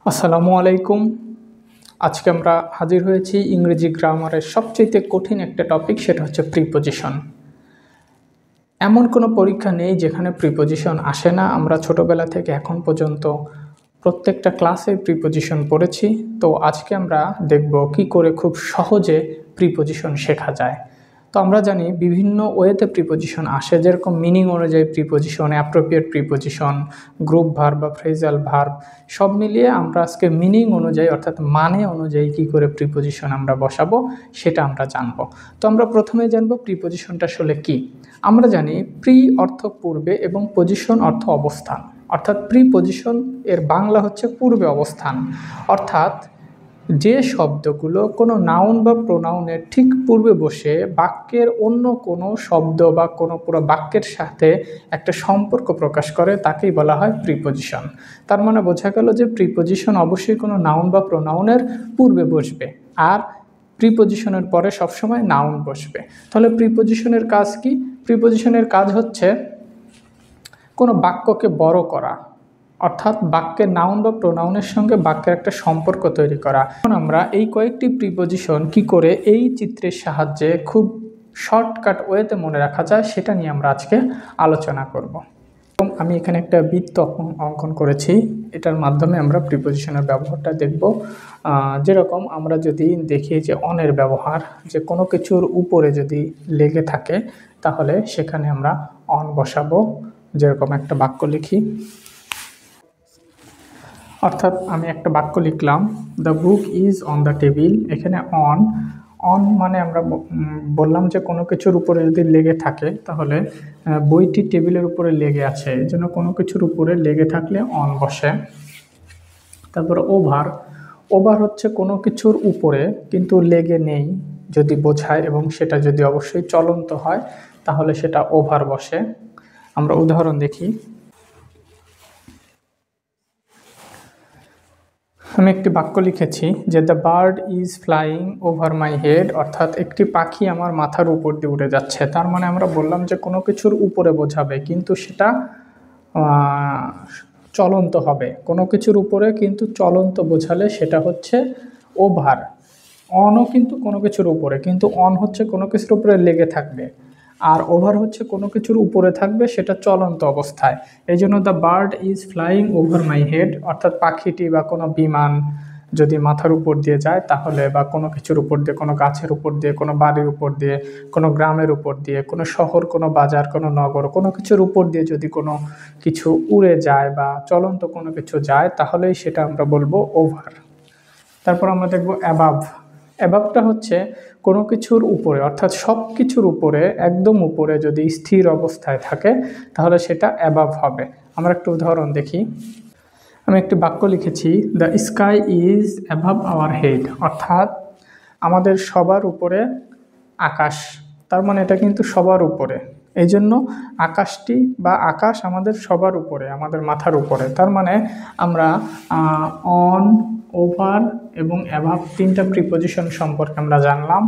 আসসালামু আলাইকুম। আজকে আমরা হাজির হয়েছি ইংরেজি গ্রামারের সবচেয়ে কঠিন একটা টপিক, সেটা হচ্ছে প্রিপোজিশন। এমন কোনো পরীক্ষা নেই যেখানে প্রিপোজিশন আসে না। আমরা ছোটবেলা থেকে এখন পর্যন্ত প্রত্যেকটা ক্লাসে প্রিপোজিশন পড়েছি। তো আজকে আমরা দেখব কি করে খুব সহজে প্রিপোজিশন শেখা যায়। তো আমরা জানি বিভিন্ন ওয়েতে প্রিপোজিশন আসে, যেরকম মিনিং অনুযায়ী preposition, appropriate preposition, group verb বা ফ্রেজাল ভার্ব, সব মিলিয়ে আমরা আজকে মিনিং অনুযায়ী অর্থাৎ মানে অনুযায়ী কি করে প্রিপোজিশন আমরা বসাবো সেটা আমরা জানব। তো আমরা প্রথমে জানবো প্রিপোজিশনটা আসলে কি। আমরা জানি প্রি অর্থ পূর্বে এবং পজিশন অর্থ অবস্থান, অর্থাৎ প্রিপোজিশন এর বাংলা হচ্ছে পূর্বে অবস্থান। অর্থাৎ যে শব্দগুলো কোনো নাউন বা প্রোনাউনের ঠিক পূর্বে বসে বাক্যের অন্য কোনো শব্দ বা কোনো পুরো বাক্যের সাথে একটা সম্পর্ক প্রকাশ করে তাকেই বলা হয় প্রিপোজিশন। তার মানে বোঝা গেল যে প্রিপোজিশন অবশ্যই কোনো নাউন বা প্রোনাউনের পূর্বে বসবে, আর প্রিপোজিশনের পরে সবসময় নাউন বসবে। তাহলে প্রিপোজিশনের কাজ কি? প্রিপোজিশনের কাজ হচ্ছে কোনো বাক্যকে বড় করা, অর্থাৎ বাক্যের নাউন বা প্রোনাউনের সঙ্গে বাক্যের একটা সম্পর্ক তৈরি করা। এখন আমরা এই কয়েকটি প্রিপোজিশন কি করে এই চিত্রের সাহায্যে খুব শর্টকাট ওয়েতে মনে রাখা যায় সেটা নিয়ে আমরা আজকে আলোচনা করব। আমি এখানে একটা বৃত্ত অঙ্কন করেছি, এটার মাধ্যমে আমরা প্রিপোজিশনের ব্যবহারটা দেখব। যেরকম আমরা যদি দেখি যে অনের ব্যবহার, যে কোনো কিছুর উপরে যদি লেগে থাকে তাহলে সেখানে আমরা অন বসাবো। যেরকম একটা বাক্য লিখি, অর্থাৎ আমি একটা বাক্য লিখলাম, the book is on the table. এখানে অন অন মানে আমরা বললাম যে কোনো কিছুর উপরে যদি লেগে থাকে তাহলে বইটি টেবিলের উপরে লেগে আছে, এই জন্য কোনো কিছুর উপরে লেগে থাকলে অন বসে। তারপর ওভার, ওভার হচ্ছে কোনো কিছুর উপরে কিন্তু লেগে নেই যদি বোঝায়, এবং সেটা যদি অবশ্যই চলন্ত হয় তাহলে সেটা ওভার বসে। আমরা উদাহরণ দেখি, আমি একটি বাক্য লিখেছি যে the bird is flying over my head, অর্থাৎ একটি পাখি আমার মাথার উপর দিয়ে উড়ে যাচ্ছে। তার মানে আমরা বললাম যে কোনো কিছুর উপরে বোঝাবে কিন্তু সেটা চলন্ত হবে। কোনো কিছুর উপরে কিন্তু চলন্ত বোঝালে সেটা হচ্ছে ওভার। অনও কিন্তু কোনো কিছুর উপরে, কিন্তু অন হচ্ছে কোনো কিছুর উপরে লেগে থাকবে, আর ওভার হচ্ছে কোনো কিছুর উপরে থাকবে সেটা চলন্ত অবস্থায়। এই জন্য the bird is flying over my head, অর্থাৎ পাখিটি বা কোনো বিমান যদি মাথার উপর দিয়ে যায় তাহলে, বা কোনো কিছুর উপর দিয়ে, কোনো গাছের উপর দিয়ে, কোনো বাড়ির উপর দিয়ে, কোনো গ্রামের উপর দিয়ে, কোনো শহর, কোনো বাজার, কোনো নগর, কোনো কিছুর উপর দিয়ে যদি কোনো কিছু উড়ে যায় বা চলন্ত কোনো কিছু যায় তাহলেই সেটা আমরা বলবো ওভার। তারপর আমরা দেখব অ্যাবাভ। অ্যাবাভটা হচ্ছে কোনো কিছুর উপরে, অর্থাৎ সব কিছুর উপরে, একদম উপরে যদি স্থির অবস্থায় থাকে তাহলে সেটা অ্যাবাভ হবে। আমরা একটা উদাহরণ দেখি, আমি একটি বাক্য লিখেছি, the sky is above our head, অর্থাৎ আমাদের সবার উপরে আকাশ। তার মানে এটা কিন্তু সবার উপরে, এই জন্য আকাশটি বা আকাশ আমাদের সবার উপরে, আমাদের মাথার উপরে। তার মানে আমরা অন, ওভার এবং অ্যাভাব তিনটা প্রিপোজিশন সম্পর্কে আমরা জানলাম।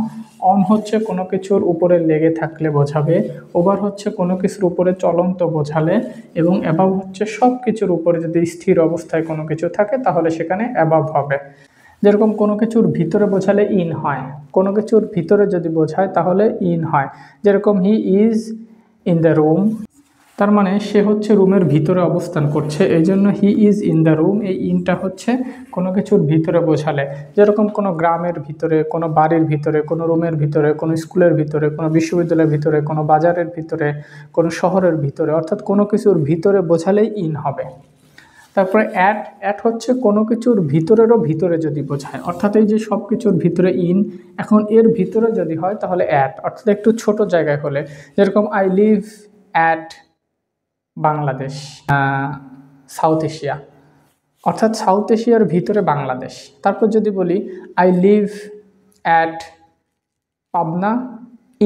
অন হচ্ছে কোনো কিছুর উপরে লেগে থাকলে বোঝাবে, ওভার হচ্ছে কোনো কিছুর উপরে চলন্ত বোঝালে, এবং অ্যাভাব হচ্ছে সব কিছুর উপরে যদি স্থির অবস্থায় কোনো কিছু থাকে তাহলে সেখানে অ্যাভাব হবে। যেরকম কোনো কিছুর ভিতরে বোঝালে ইন হয়, কোনো কিছুর ভিতরে যদি বোঝায় তাহলে ইন হয়। যেরকম he is in the room, তার মানে সে হচ্ছে রুমের ভিতরে অবস্থান করছে, এই জন্য he is in the room. এই ইনটা হচ্ছে কোনো কিছুর ভিতরে বোঝালে। যেরকম কোনো গ্রামের ভিতরে, কোনো বাড়ির ভিতরে, কোনো রুমের ভিতরে, কোনো স্কুলের ভিতরে, কোনো বিশ্ববিদ্যালয়ের ভিতরে, কোনো বাজারের ভিতরে, কোনো শহরের ভিতরে, অর্থাৎ কোনো কিছুর ভিতরে বোঝালেই ইন হবে। তারপরে অ্যাট, অ্যাট হচ্ছে কোনো কিছুর ভিতরেরও ভিতরে যদি বোঝায়, অর্থাৎ এই যে সব কিছুর ভিতরে ইন, এখন এর ভিতরে যদি হয় তাহলে অ্যাট, অর্থাৎ একটু ছোট জায়গায় হলে। যেরকম I live at Bangladesh, south Asia, অর্থাৎ সাউথ এশিয়ার ভিতরে বাংলাদেশ। তারপর যদি বলি I live at Pabna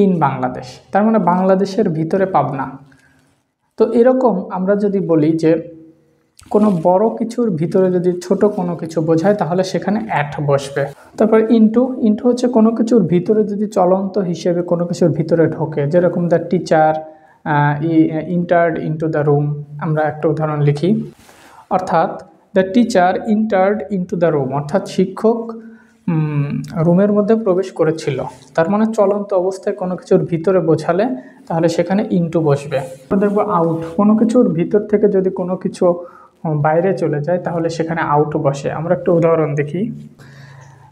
in Bangladesh, তার মানে বাংলাদেশের ভিতরে পাবনা। তো এরকম আমরা যদি বলি যে কোনো বড় কিছুর ভিতরে যদি ছোট কোনো কিছু বোঝায় তাহলে সেখানে অ্যাট বসবে। তারপর ইনটু, ইনটু হচ্ছে কোনো কিছুর ভিতরে যদি চলন্ত হিসেবে কোনো কিছুর ভিতরে ঢোকে। যেরকম the teacher entered into the room. আমরা একটা উদাহরণ লিখি, অর্থাৎ the teacher entered into the room, অর্থাৎ শিক্ষক রুমের মধ্যে প্রবেশ করেছিল। তার মানে চলন্ত অবস্থায় কোনো কিছুর ভিতরে বোঝালে তাহলে সেখানে ইনটু বসবে। দেখবো আউট, কোনো কিছুর ভিতর থেকে যদি কোনো কিছু বাইরে চলে যায় তাহলে সেখানে আউট বসে। আমরা একটা উদাহরণ দেখি।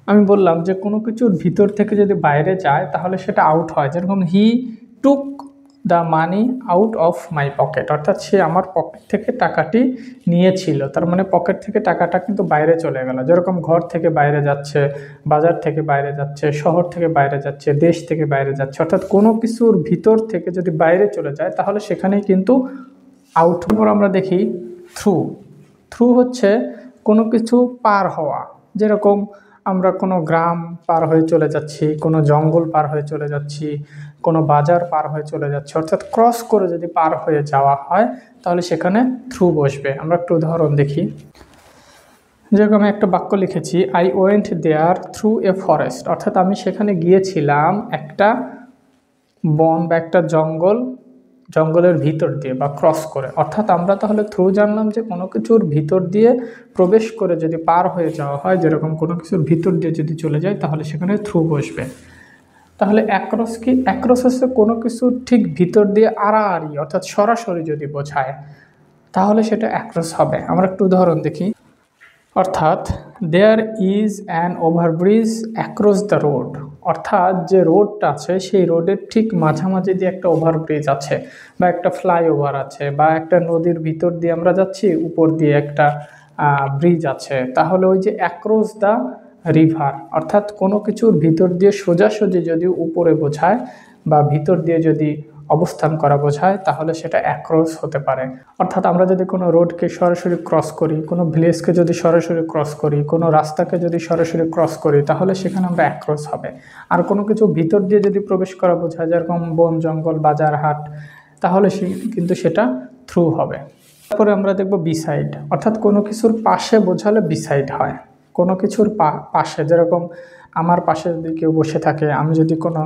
আমি বললাম যে কোনো কিছুর ভিতর থেকে যদি বাইরে যায় তাহলে সেটা আউট হয়। যেরকম he took the money out of my pocket, অর্থাৎ সে আমার পকেট থেকে টাকাটি নিয়েছিল। তার মানে পকেট থেকে টাকাটা কিন্তু বাইরে চলে গেল। যেরকম ঘর থেকে বাইরে যাচ্ছে, বাজার থেকে বাইরে যাচ্ছে, শহর থেকে বাইরে যাচ্ছে, দেশ থেকে বাইরে যাচ্ছে, অর্থাৎ কোনো কিছুর ভিতর থেকে যদি বাইরে চলে যায় তাহলে সেখানেই কিন্তু আউট। পর আমরা দেখি থ্রু। থ্রু হচ্ছে কোনো কিছু পার হওয়া। যেরকম আমরা কোনো গ্রাম পার হয়ে চলে যাচ্ছি, কোনো জঙ্গল পার হয়ে চলে যাচ্ছি, কোনো বাজার পার হয়ে চলে যাচ্ছে, অর্থাৎ ক্রস করে যদি পার হয়ে যাওয়া হয় তাহলে সেখানে থ্রু বসবে। আমরা একটু উদাহরণ দেখি। যেরকম আমি একটা বাক্য লিখেছি, I went there through a forest, অর্থাৎ আমি সেখানে গিয়েছিলাম একটা বন বা একটা জঙ্গলের ভিতর দিয়ে বা ক্রস করে। অর্থাৎ আমরা তাহলে থ্রু জানলাম যে কোনো কিছুর ভিতর দিয়ে প্রবেশ করে যদি পার হয়ে যাওয়া হয়, যেরকম কোনো কিছুর ভিতর দিয়ে যদি চলে যায় তাহলে সেখানে থ্রু বসবে। তাহলে অ্যাক্রস কি? অ্যাক্রস হচ্ছে কোনো কিছুর ঠিক ভিতর দিয়ে আড়াআড়ি অর্থাৎ সরাসরি যদি বোঝায় তাহলে সেটা অ্যাক্রস হবে। আমরা একটু উদাহরণ দেখি। অর্থাৎ there is an overbridge across the road, অর্থাৎ যে রোডটা আছে সেই রোডের ঠিক মাঝামাঝি দিয়ে একটা ওভারব্রিজ আছে বা একটা ফ্লাইওভার আছে বা একটা নদীর ভিতর দিয়ে আমরা যাচ্ছি, উপর দিয়ে একটা ব্রিজ আছে। তাহলে ওই যে অ্যাক্রস দ্য রিভার, অর্থাৎ কোনো কিছুর ভিতর দিয়ে সোজাসুজি যদি উপরে বোঝায় বা ভিতর দিয়ে যদি অবস্থান করা বোঝায় তাহলে সেটা অ্যাক্রস হতে পারে। অর্থাৎ আমরা যদি কোনো রোডকে সরাসরি ক্রস করি, কোনো ভিলেজকে যদি সরাসরি ক্রস করি, কোনো রাস্তাকে যদি সরাসরি ক্রস করি তাহলে সেখানে আমরা অ্যাক্রস হবে। আর কোনো কিছু ভিতর দিয়ে যদি প্রবেশ করা বোঝায়, যেরকম বন জঙ্গল বাজার হাট, তাহলে কিন্তু সেটা থ্রু হবে। তারপরে আমরা দেখব বিসাইড, অর্থাৎ কোনো কিছুর পাশে বোঝালে বিসাইড হয়। কোনো কিছুর পাশে, যেরকম আমার পাশে যদি কেউ বসে থাকে, আমি যদি কোনো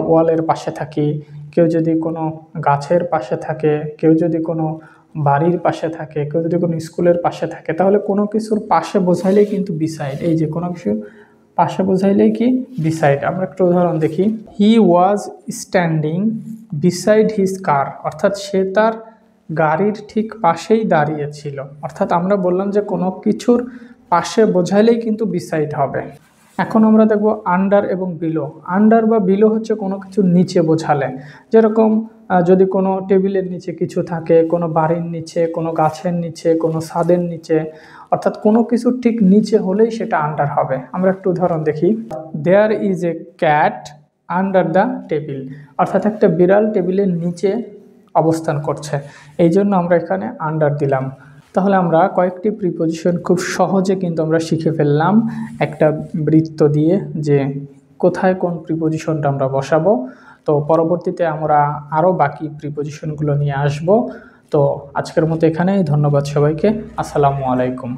ওয়ালের পাশে থাকি, কেউ যদি কোনো গাছের পাশে থাকে, কেউ যদি কোনো বাড়ির পাশে থাকে, কেউ যদি কোনো স্কুলের পাশে থাকে, তাহলে কোনো কিছুর পাশে বোঝাইলেই কিন্তু বিসাইড। এই যে কোনো কিছুর পাশে বোঝাইলেই কি বিসাইড। আমরা একটা উদাহরণ দেখি। He was standing beside his car, অর্থাৎ সে তার গাড়ির ঠিক পাশেই দাঁড়িয়েছিল। অর্থাৎ আমরা বললাম যে কোনো কিছুর পাশে বোঝাইলেই কিন্তু বিসাইড হবে। এখন আমরা দেখব আন্ডার এবং বিলো। আন্ডার বা বিলো হচ্ছে কোনো কিছুর নিচে বোঝালে। যেরকম যদি কোনো টেবিলের নিচে কিছু থাকে, কোনো বাড়ির নিচে, কোনো গাছের নিচে, কোনো ছাদের নিচে, অর্থাৎ কোনো কিছুর ঠিক নিচে হলেই সেটা আন্ডার হবে। আমরা একটু উদাহরণ দেখি। There is a cat under the table, অর্থাৎ একটা বিড়াল টেবিলের নিচে অবস্থান করছে, এই জন্য আমরা এখানে আন্ডার দিলাম। তাহলে আমরা কয়েকটি প্রিপোজিশন খুব সহজে কিন্তু আমরা শিখে ফেললাম একটা বৃত্ত দিয়ে, যে কোথায় কোন প্রিপোজিশনটা আমরা বসাবো। তো পরবর্তীতে আমরা আরও বাকি প্রিপোজিশনগুলো নিয়ে আসব। তো আজকের মতো এখানেই, ধন্যবাদ সবাইকে। আসসালামু আলাইকুম।